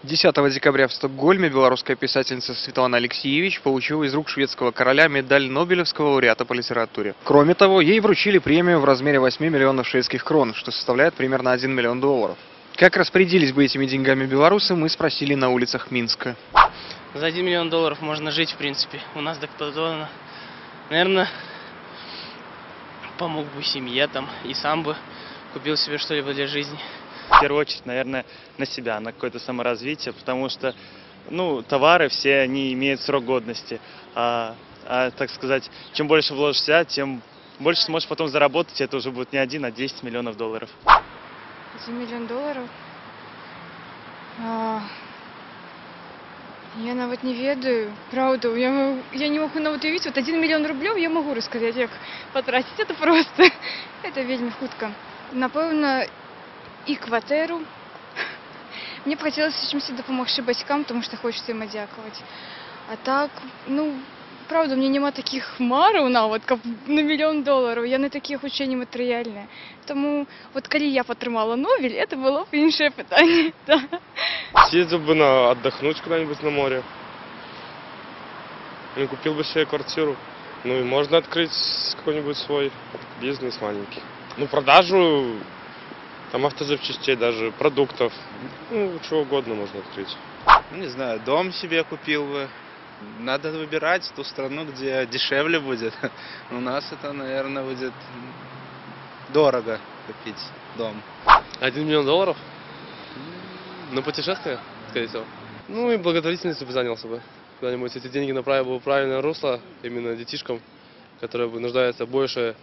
10 декабря в Стокгольме белорусская писательница Светлана Алексеевич получила из рук шведского короля медаль Нобелевского лауреата по литературе. Кроме того, ей вручили премию в размере 8 миллионов шведских крон, что составляет примерно 1 миллион долларов. Как распорядились бы этими деньгами белорусы, мы спросили на улицах Минска. За 1 миллион долларов можно жить, в принципе. У нас так подано. Наверное, помог бы семье там и сам бы купил себе что-либо для жизни. В первую очередь, наверное, на себя, на какое-то саморазвитие, потому что, товары все, они имеют срок годности. Так сказать, чем больше вложишь в себя, тем больше сможешь потом заработать, и это уже будет не 1, а 10 миллионов долларов. 1 миллион долларов? Я нават не ведаю, правда, я не могу нават уявіць, вот 1 миллион рублёў я могу рассказать, как потратить, это просто, это вельмі хутка. Напэўна, и кватэру. Мне б хацелася чымсьці дапамагчы бацькам, потому что хочется им адзякаваць. А так, правда, у меня няма таких мараў нават, каб на 1 миллион долларов. Яны такія хутчэй нематэрыяльныя. Тому вот калі я б атрымала Нобель, это было бы іншае пытанне. Да. Съездил бы отдохнуть куда-нибудь на море. И купил бы себе квартиру. И можно открыть какой-нибудь свой бизнес маленький. Продажу там автозапчастей, даже продуктов. Чего угодно можно открыть. Не знаю, дом себе купил бы. Надо выбирать ту страну, где дешевле будет. У нас это, наверное, будет дорого купить дом. 1 миллион долларов? На путешествие, скорее всего. И благотворительностью бы занялся бы. Куда-нибудь эти деньги направил бы в правильное русло, именно детишкам, которые бы нуждаются больше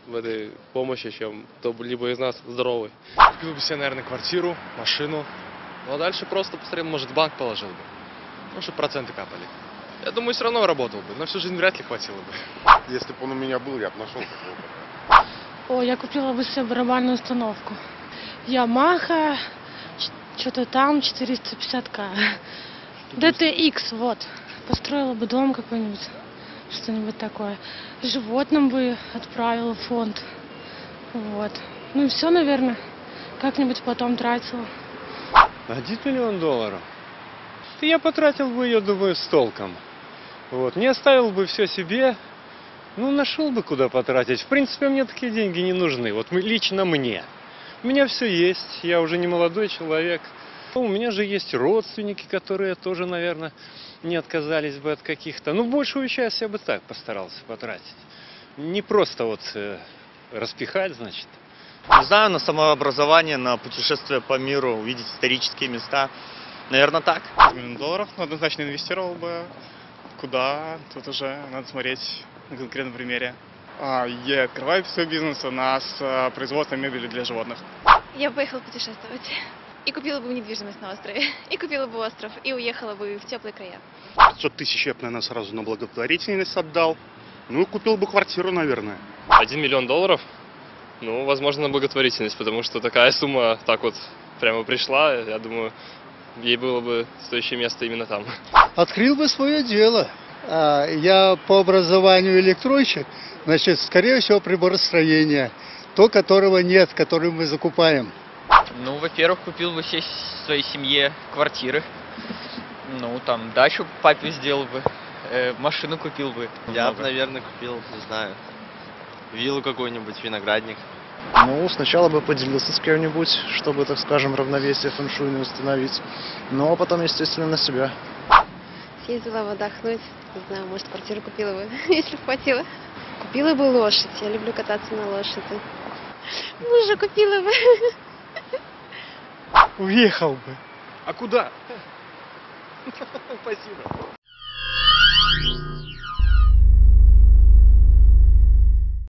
в этой помощи, чем кто-либо из нас здоровый. Купил бы себе, наверное, квартиру, машину. А дальше просто посмотрел, может, в банк положил бы. Чтобы проценты капали. Я думаю, все равно работал бы. На всю жизнь вряд ли хватило бы. Если бы он у меня был, я бы нашел такого. Я купила бы себе барабанную установку. Ямаха, что-то там, 450К. DTX, вот. Построила бы дом какой-нибудь, что-нибудь такое. Животным бы отправила в фонд. Вот. И все, наверное. Как-нибудь потом тратила. 1 миллион долларов? Я потратил бы ее, думаю, с толком. Не оставил бы все себе. Нашел бы, куда потратить. В принципе, мне такие деньги не нужны. Лично мне. У меня все есть. Я уже не молодой человек. У меня же есть родственники, которые тоже, наверное, не отказались бы от каких-то. Большую часть я бы так постарался потратить. Не просто распихать, значит. Не знаю, на самообразование, на путешествие по миру, увидеть исторические места. Наверное, так. 1 миллион долларов, однозначно инвестировал бы. Куда? Тут уже надо смотреть на конкретном примере. Я открываю свой бизнес, у нас производство мебели для животных. Я бы поехала путешествовать. И купила бы недвижимость на острове. И купила бы остров. И уехала бы в теплые края. 500 тысяч я бы, наверное, сразу на благотворительность отдал. Купил бы квартиру, наверное. 1 миллион долларов? Возможно, на благотворительность, потому что такая сумма так прямо пришла. Я думаю, ей было бы стоящее место именно там. Открыл бы свое дело. Я по образованию электронщик, значит, скорее всего, приборостроение. То, которого нет, который мы закупаем. Во-первых, купил бы своей семье квартиры. Там дачу папе сделал бы, машину купил бы. Я бы, наверное, купил, не знаю, виллу какой-нибудь, виноградник. Сначала бы поделился с кем-нибудь, чтобы, так скажем, равновесие фэншуйное установить. А потом, естественно, на себя. Съездила бы отдохнуть, не знаю, может, квартиру купила бы, если бы хватило. Купила бы лошадь, я люблю кататься на лошади. Мужа купила бы. Уехал бы. А куда? Спасибо.